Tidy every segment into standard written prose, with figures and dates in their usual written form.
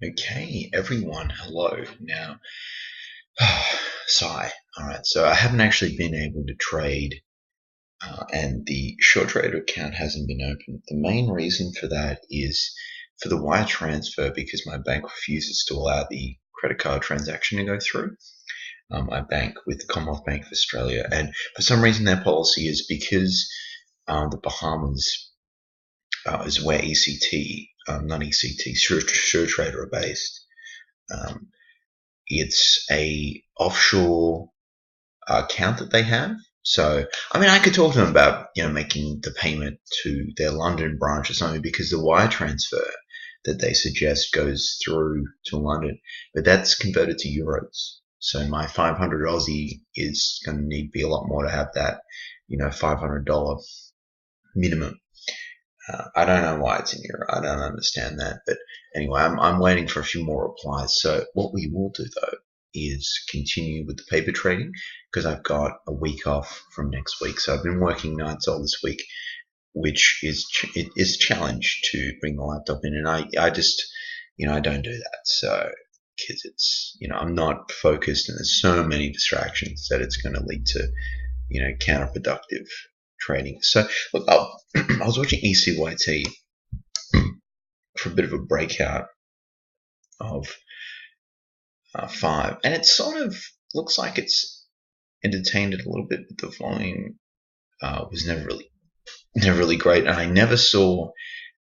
Okay, everyone, hello. Now, sigh. All right, so I haven't actually been able to trade, and the short trader account hasn't been opened. The main reason for that is for the wire transfer because my bank refuses to allow the credit card transaction to go through. I bank with the Commonwealth Bank of Australia, and for some reason their policy is because the Bahamas is where ECT, not ECT, Sure Trader are based. It's a offshore account that they have. So, I mean, I could talk to them about, making the payment to their London branch or something because the wire transfer that they suggest goes through to London, but that's converted to euros. So my 500 Aussie is going to need to be a lot more to have that, $500 minimum. I don't know why it's in euro. I don't understand that. But anyway, I'm waiting for a few more replies. So what we will do, though, is continue with the paper trading because I've got a week off from next week. So I've been working nights all this week, which is a challenge to bring the laptop in. And I just, I don't do that. So because it's, I'm not focused and there's so many distractions that it's going to lead to, counterproductive trading. So look, I was watching ECYT for a bit of a breakout of 5, and it sort of looks like it's entertained it a little bit, but the volume was never really great, and I never saw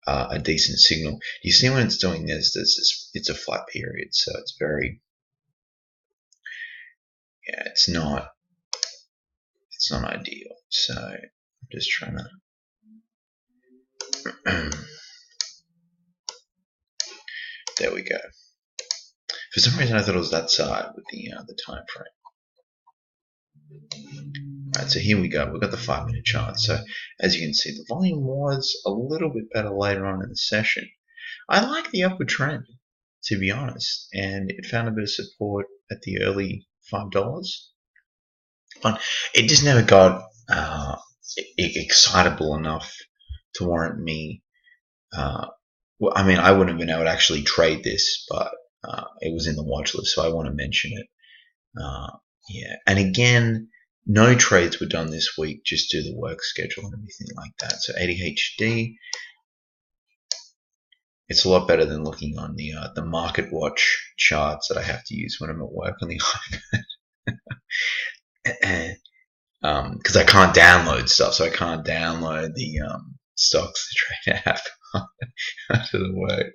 a decent signal. You see when it's doing this, it's a flat period, so it's very, it's not ideal. So I'm just trying to. There we go. For some reason, I thought it was that side with the time frame. Alright, so here we go. We've got the 5-minute chart. So as you can see, the volume was a little bit better later on in the session. I like the upward trend, to be honest, and it found a bit of support at the early $5. But it just never got excitable enough to warrant me. Well, I mean, I wouldn't have been able to actually trade this, but it was in the watch list, so I want to mention it. Yeah, and again, no trades were done this week. Just do the work schedule and everything like that. So ADHD, it's a lot better than looking on the market watch charts that I have to use when I'm at work on the iPad. Because I can't download stuff, so I can't download the stocks to trade app after the work.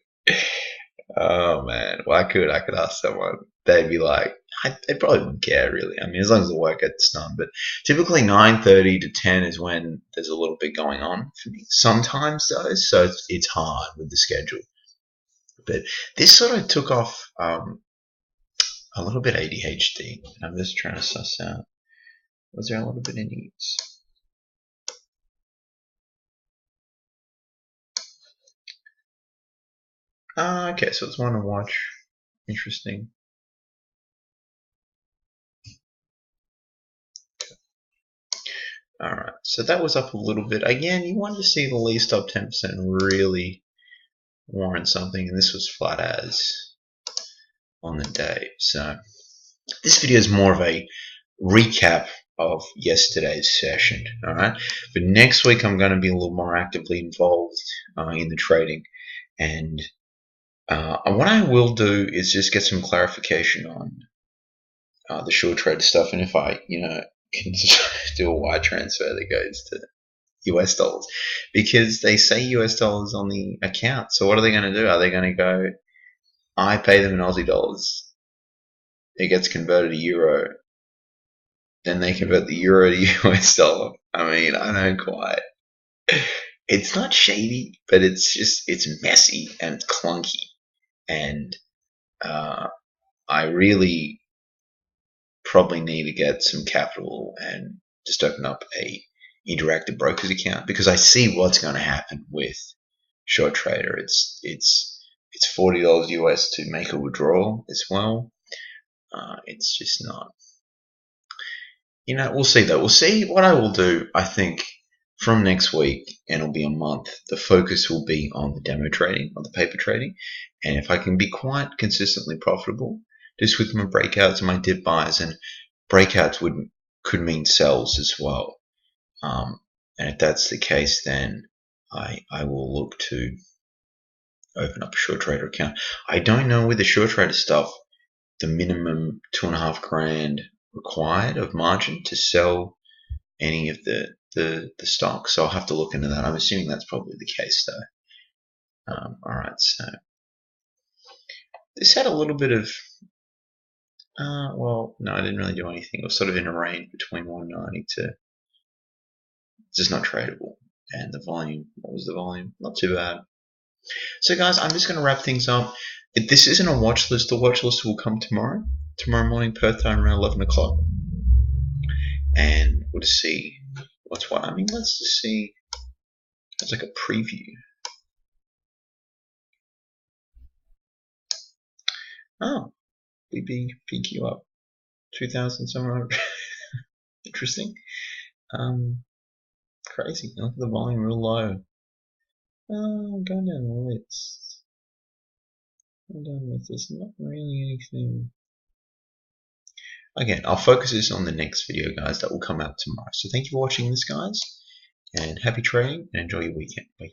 Oh man, well I could ask someone. They'd be like, they probably wouldn't care really. I mean, as long as the work gets done. But typically 9:30 to 10 is when there's a little bit going on for me. Sometimes though, so it's hard with the schedule. But this sort of took off a little bit ADHD. I'm just trying to suss out. Was there a little bit of news? Okay, so it's one to watch. Interesting. Alright, so that was up a little bit. Again, you wanted to see the least up 10% really warrant something, and this was flat as on the day. So this video is more of a recap of yesterday's session. Alright, but next week I'm going to be a little more actively involved in the trading, and what I will do is just get some clarification on the short trade stuff, and if I, can just do a wire transfer that goes to US dollars, because they say US dollars on the account. So what are they going to do? Are they going to go, I pay them in Aussie dollars, it gets converted to euro, then they convert the euro to US dollar? I mean, I don't quite. It's not shady, but it's messy and clunky, and I really probably need to get some capital and just open up a interactive broker's account, because I see what's going to happen with short trader. It's $40 US to make a withdrawal as well. It's just not. We'll see though. We'll see what I will do. I think from next week, and it'll be a month, the focus will be on the demo trading, on the paper trading. And if I can be quite consistently profitable, just with my breakouts and my dip buys, and breakouts could mean sells as well. And if that's the case, then I will look to open up a short trader account. I don't know with the short trader stuff, the minimum $2.5 grand required of margin to sell any of the stock. So I'll have to look into that. I'm assuming that's probably the case though. Alright, so this had a little bit of well, no, I didn't really do anything. It was sort of in a range between 190 to just not tradable. And the volume, what was the volume? Not too bad. So guys, I'm just going to wrap things up. If this isn't a watch list, the watch list will come tomorrow morning, Perth time, around 11 o'clock. And we'll just see what's what. I mean, let's just see. It's like a preview. Oh, BBPQ up 2,000 somewhere. Interesting. Crazy. Look at the volume real low. Oh, going down the list. I'm done with this. Not really anything. Again, I'll focus this on the next video, guys, that will come out tomorrow. So thank you for watching this, guys, and happy trading, and enjoy your weekend. Bye.